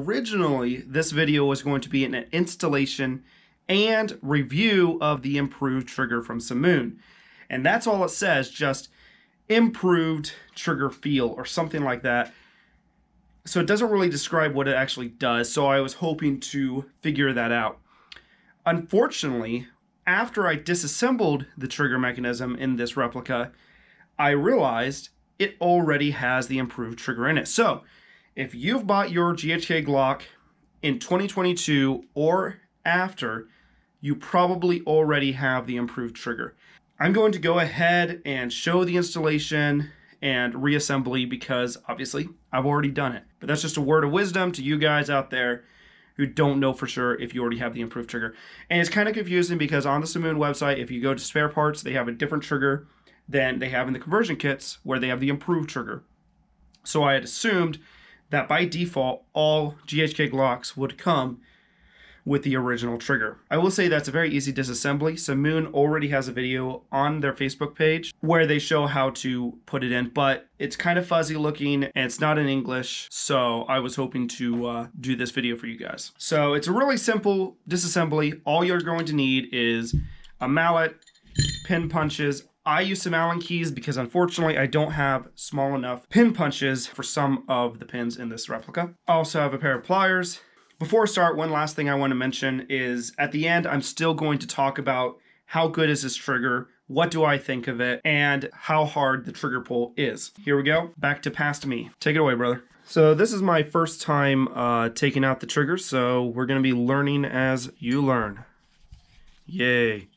originally this video was going to be an installation and review of the improved trigger from Simoon. And that's all it says, just improved trigger feel or something like that. So it doesn't really describe what it actually does, so I was hoping to figure that out. Unfortunately, after I disassembled the trigger mechanism in this replica, I realized it already has the improved trigger in it. So if you've bought your GHK Glock in 2022 or after, you probably already have the improved trigger. I'm going to go ahead and show the installation and reassembly because obviously I've already done it. But that's just a word of wisdom to you guys out there who don't know for sure if you already have the improved trigger. And it's kind of confusing because on the Simoon website, if you go to spare parts, they have a different trigger than they have in the conversion kits where they have the improved trigger. So I had assumed that by default, all GHK Glocks would come with the original trigger. I will say that's a very easy disassembly. Simoon already has a video on their Facebook page where they show how to put it in, but it's kind of fuzzy looking and it's not in English, so I was hoping to do this video for you guys. So it's a really simple disassembly. All you're going to need is a mallet, pin punches. I use some Allen keys because unfortunately I don't have small enough pin punches for some of the pins in this replica. I also have a pair of pliers. Before I start, one last thing I want to mention is at the end, I'm still going to talk about how good is this trigger, what do I think of it, and how hard the trigger pull is. Here we go. Back to past me. Take it away, brother. So this is my first time taking out the trigger, so we're going to be learning as you learn. Yay.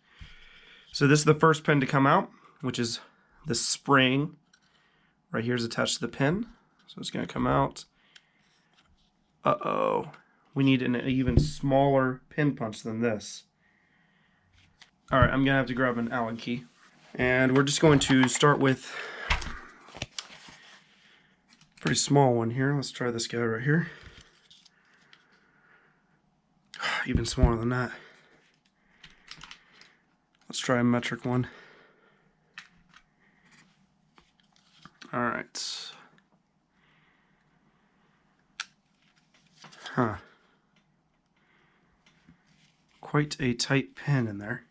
So this is the first pin to come out, which is the spring. Right here is attached to the pin. So it's going to come out. Uh-oh. We need an even smaller pin punch than this. All right, I'm gonna have to grab an Allen key. And we're just going to start with a pretty small one here. Let's try this guy right here. Even smaller than that. Let's try a metric one. All right. Huh. Quite a tight pin in there.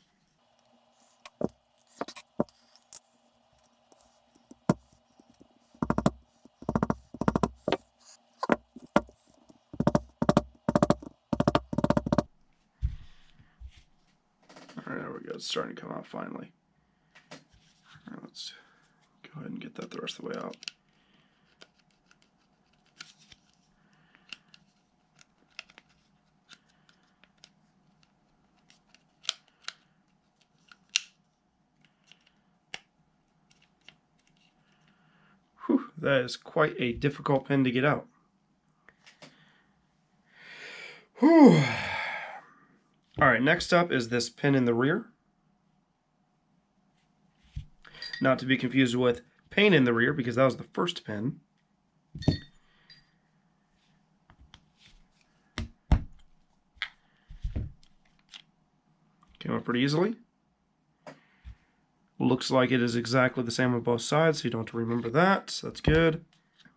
Alright, there we go. It's starting to come out finally. Alright, let's go ahead and get that the rest of the way out. Whew, that is quite a difficult pin to get out. Whew. Alright, next up is this pin in the rear. Not to be confused with pain in the rear, because that was the first pin. Came out pretty easily. Looks like it is exactly the same on both sides, so you don't have to remember that. That's good.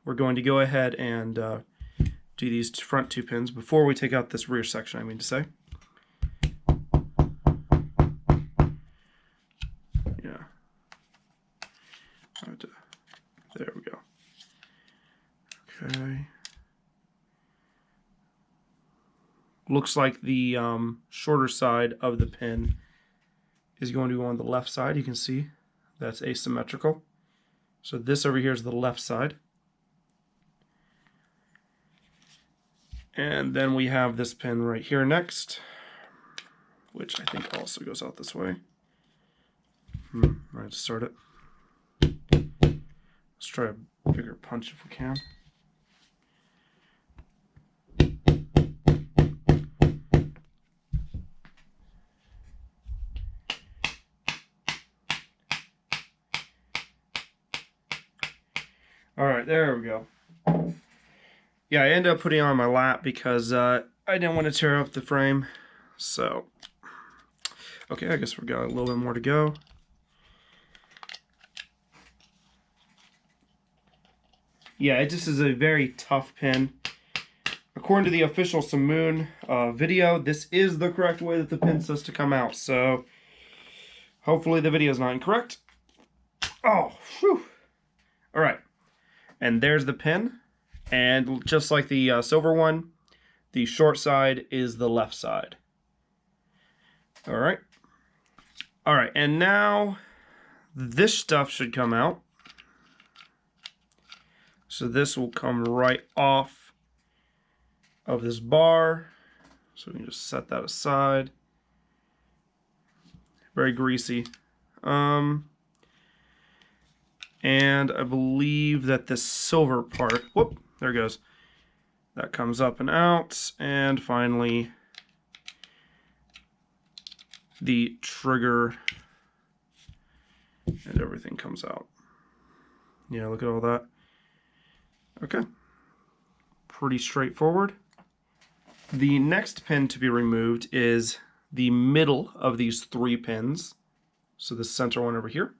We're going to go ahead and do these front two pins before we take out this rear section, I mean to say. Yeah. There we go. Okay. Looks like the shorter side of the pin is going to go on the left side. You can see that's asymmetrical. So this over here is the left side. And then we have this pin right here next, which I think also goes out this way. Right, to start it. Let's try a bigger punch if we can. Alright, there we go. Yeah, I ended up putting it on my lap because I didn't want to tear up the frame. So, okay, I guess we've got a little bit more to go. Yeah, it just is a very tough pin. according to the official Simoon video, this is the correct way that the pin says to come out. So hopefully the video is not incorrect. Oh, whew. All right. And there's the pin. And just like the silver one, the short side is the left side. All right. All right. And now this stuff should come out. So this will come right off of this bar. So we can just set that aside. Very greasy. And I believe that this silver part, whoop, there it goes. That comes up and out. And finally, the trigger and everything comes out. Yeah, look at all that. Okay. Pretty straightforward. The next pin to be removed is the middle of these 3 pins. So the center one over here.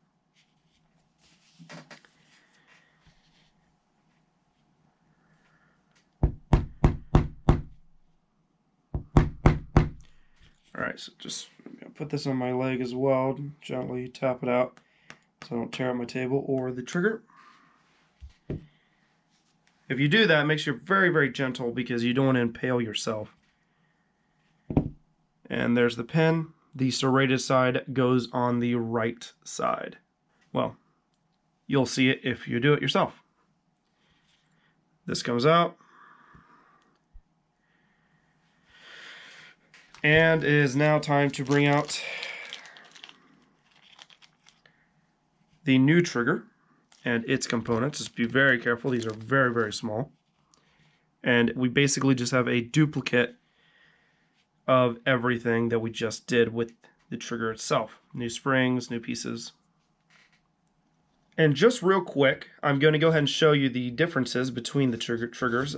Alright, so just put this on my leg as well. Gently tap it out so I don't tear up my table or the trigger. If you do that, make sure you're very, very gentle because you don't want to impale yourself. And there's the pin. The serrated side goes on the right side. Well, you'll see it if you do it yourself. This comes out. And it is now time to bring out the new trigger and its components. Just be very careful. These are very, very small. And we basically just have a duplicate of everything that we just did with the trigger itself. New springs, new pieces. And just real quick, I'm going to go ahead and show you the differences between the triggers.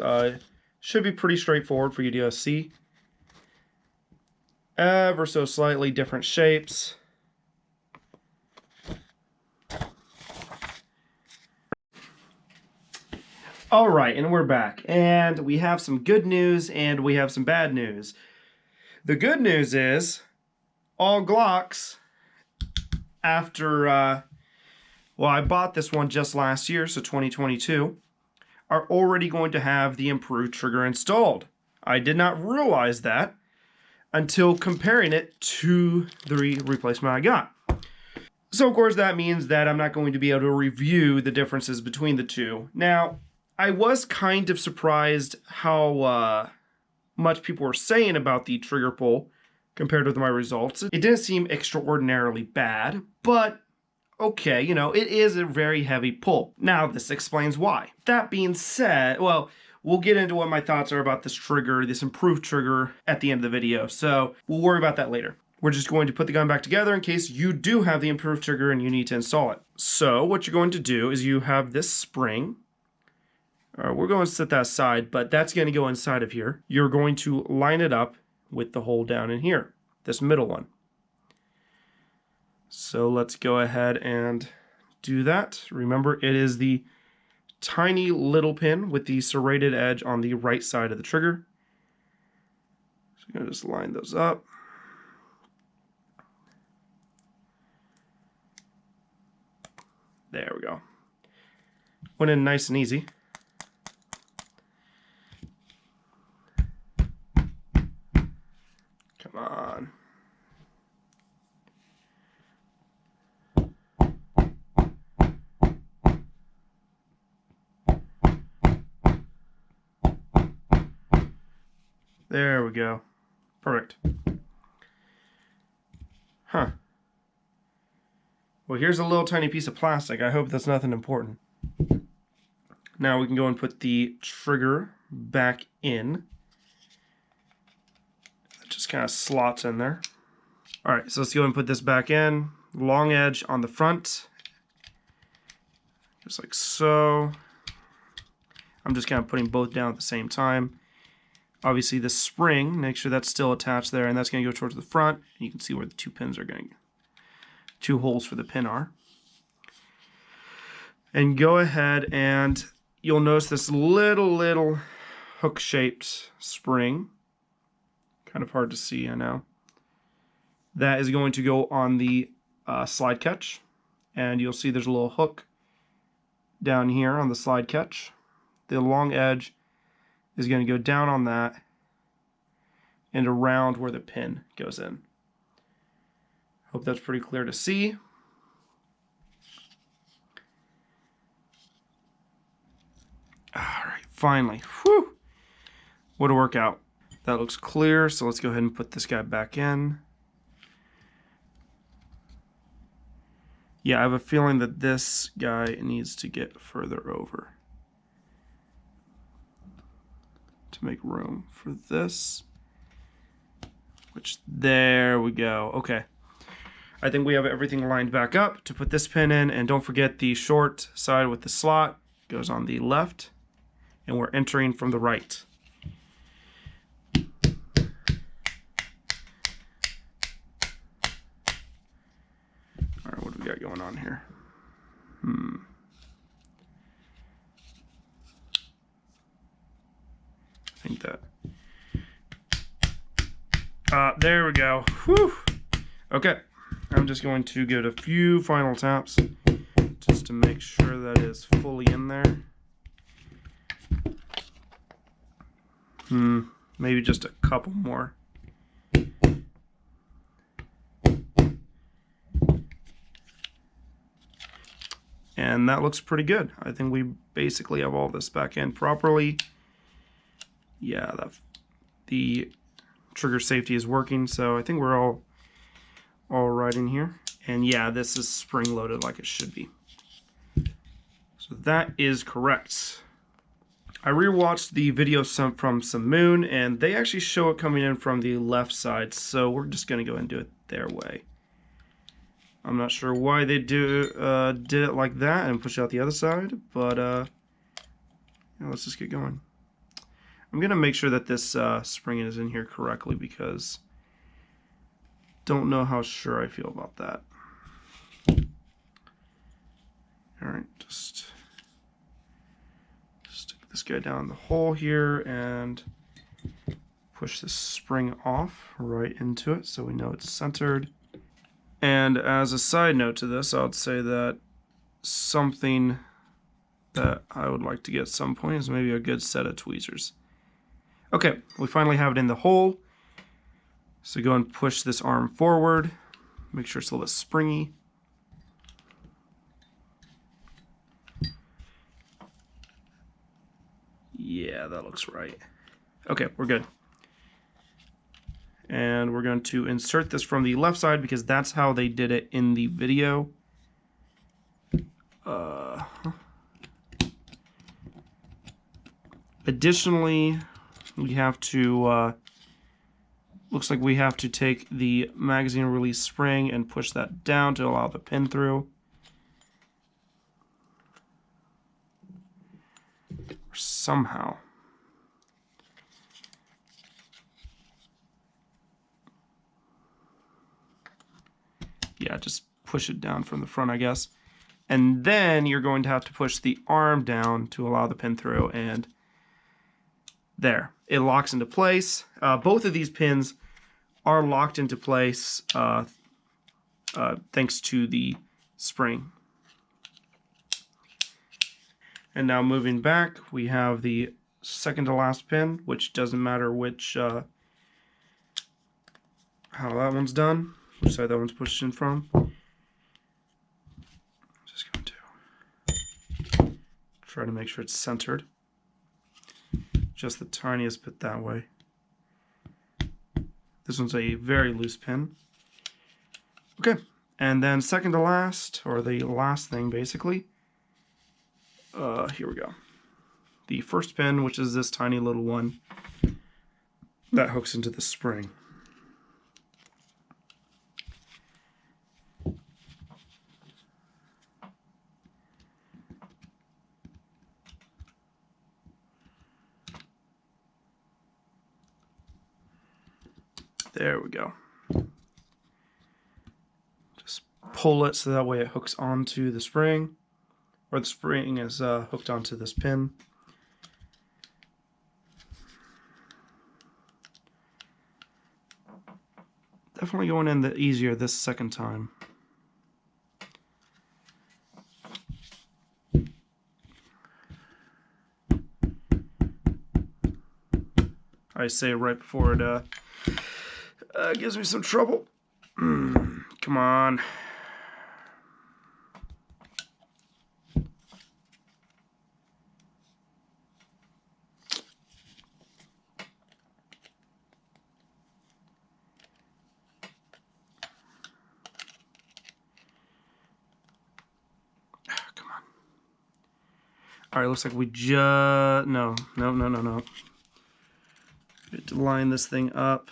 Should be pretty straightforward for you to see. Ever so slightly different shapes. All right, and we're back. And we have some good news and we have some bad news. The good news is all Glocks after, well, I bought this one just last year, so 2022, are already going to have the improved trigger installed. I did not realize that until comparing it to the replacement I got. So of course that means that I'm not going to be able to review the differences between the two. Now, I was kind of surprised how much people were saying about the trigger pull compared with my results. It didn't seem extraordinarily bad, but okay, you know, it is a very heavy pull. Now this explains why. That being said, well, we'll get into what my thoughts are about this trigger, this improved trigger, at the end of the video. So we'll worry about that later. We're just going to put the gun back together in case you do have the improved trigger and you need to install it. So what you're going to do is you have this spring. We're going to set that aside, but that's going to go inside of here. You're going to line it up with the hole down in here, this middle one. So let's go ahead and do that. Remember, it is the tiny little pin with the serrated edge on the right side of the trigger. So I'm going to just line those up. There we go. Went in nice and easy. Come on. There we go. Perfect. Huh. Well, here's a little tiny piece of plastic. I hope that's nothing important. Now we can go and put the trigger back in. It just kind of slots in there. All right, so let's go and put this back in. Long edge on the front. Just like so. I'm just kind of putting both down at the same time. Obviously the spring, make sure that's still attached there, and that's going to go towards the front. And you can see where the 2 pins are going. 2 holes for the pin are. And go ahead and you'll notice this little hook-shaped spring. Kind of hard to see, I know. That is going to go on the slide catch. And you'll see there's a little hook down here on the slide catch. The long edge is going to go down on that and around where the pin goes in. Hope that's pretty clear to see. All right, finally. Whew! What a workout. That looks clear, so let's go ahead and put this guy back in. Yeah, I have a feeling that this guy needs to get further over to make room for this. Which, there we go. Okay. I think we have everything lined back up to put this pin in, and don't forget the short side with the slot goes on the left, and we're entering from the right. All right, what do we got going on here? I think that. There we go. Whew. Okay. I'm just going to give it a few final taps just to make sure that it's fully in there. Maybe just a couple more. And that looks pretty good. I think we basically have all this back in properly. Yeah, the trigger safety is working, so I think we're all right in here. And yeah, this is spring loaded like it should be. So that is correct. I rewatched the video from Simoon, and they actually show it coming in from the left side, so we're just going to go and do it their way. I'm not sure why they did it like that and push out the other side, but yeah, let's just get going. I'm going to make sure that this spring is in here correctly because don't know how sure I feel about that. Alright, just stick this guy down the hole here and push this spring off right into it so we know it's centered. And as a side note to this, I would say that something that I would like to get at some point is maybe a good set of tweezers. Okay, we finally have it in the hole. So go and push this arm forward. Make sure it's a little bit springy. Yeah, that looks right. Okay, we're good. And we're going to insert this from the left side because that's how they did it in the video. Additionally, we have to, looks like we have to take the magazine release spring and push that down to allow the pin through. Or somehow. Yeah, just push it down from the front, I guess. And then you're going to have to push the arm down to allow the pin through, and there. It locks into place. Both of these pins are locked into place thanks to the spring. And now moving back, we have the second to last pin, which doesn't matter which how that one's done. Which side that one's pushed in from. Just going to try to make sure it's centered. Just the tiniest bit that way. This one's a very loose pin. Okay, and then second to last, or the last thing basically. Here we go. The first pin, which is this tiny little one that hooks into the spring. There we go. Just pull it so that way it hooks onto the spring, or the spring is hooked onto this pin. Definitely going in the easier this second time. I say right before it gives me some trouble. Come on. Come on. All right, looks like we just... No. We have to line this thing up.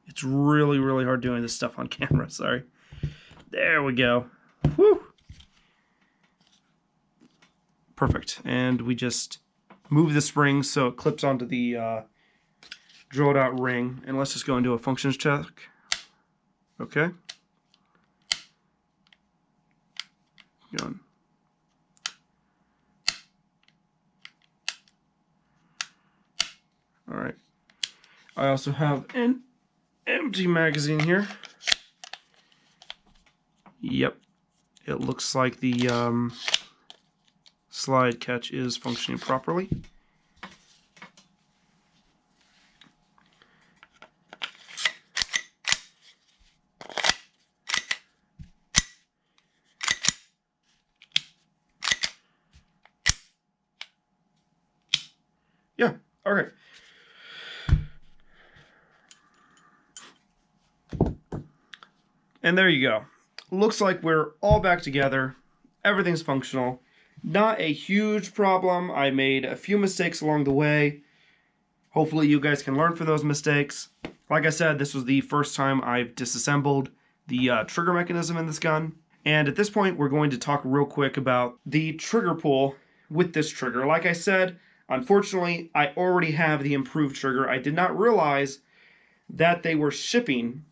It's really, really hard doing this stuff on camera, sorry. There we go. Whew. Perfect. And we just move the spring so it clips onto the drilled out ring. And let's just go into a functions check. Okay. Going. All right. I also have an empty magazine here. Yep. It looks like the slide catch is functioning properly. Yeah, all right. And there you go. Looks like we're all back together. Everything's functional. Not a huge problem. I made a few mistakes along the way. Hopefully you guys can learn from those mistakes. Like I said, this was the first time I've disassembled the trigger mechanism in this gun. And at this point, we're going to talk real quick about the trigger pull with this trigger. Like I said, unfortunately, I already have the improved trigger. I did not realize that they were shipping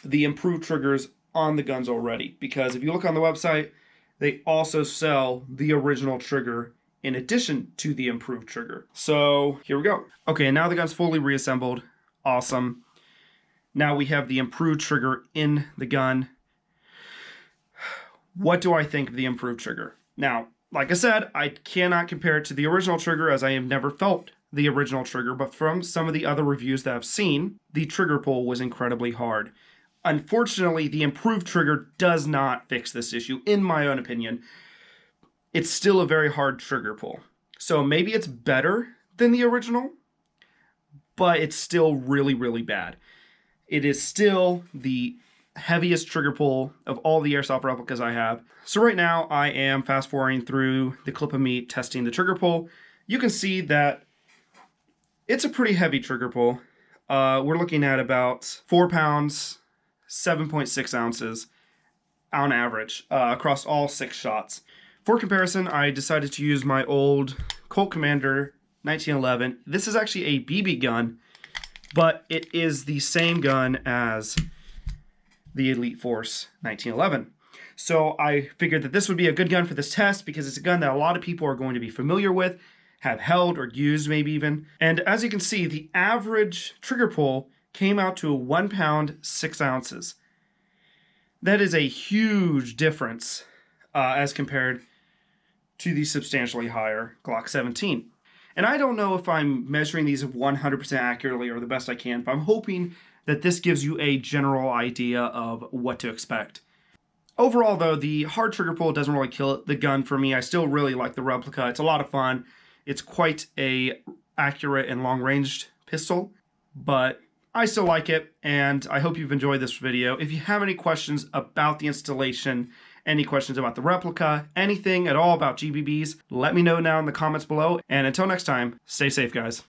the improved triggers on the guns already, because if you look on the website, they also sell the original trigger in addition to the improved trigger. So here we go. Okay, and now the gun's fully reassembled. Awesome. Now we have the improved trigger in the gun. What do I think of the improved trigger? Now, like I said, I cannot compare it to the original trigger as I have never felt the original trigger, but from some of the other reviews that I've seen, the trigger pull was incredibly hard. Unfortunately, the improved trigger does not fix this issue, in my own opinion. It's still a very hard trigger pull. So maybe it's better than the original, but it's still really, really bad. It is still the heaviest trigger pull of all the Airsoft replicas I have. So right now, I am fast forwarding through the clip of me testing the trigger pull. You can see that it's a pretty heavy trigger pull. We're looking at about 4 pounds, 7.6 ounces on average across all 6 shots. For comparison, I decided to use my old Colt Commander 1911. This is actually a BB gun, but it is the same gun as the Elite Force 1911. So I figured that this would be a good gun for this test because it's a gun that a lot of people are going to be familiar with, have held or used maybe even. And as you can see, the average trigger pull came out to 1 pound, 6 ounces. That is a huge difference as compared to the substantially higher Glock 17. And I don't know if I'm measuring these 100% accurately or the best I can, but I'm hoping that this gives you a general idea of what to expect. Overall though, the hard trigger pull doesn't really kill the gun for me. I still really like the replica. It's a lot of fun. It's quite a accurate and long-ranged pistol, but I still like it, and I hope you've enjoyed this video. If you have any questions about the installation, any questions about the replica, anything at all about GBBs, let me know now in the comments below. And until next time, stay safe, guys.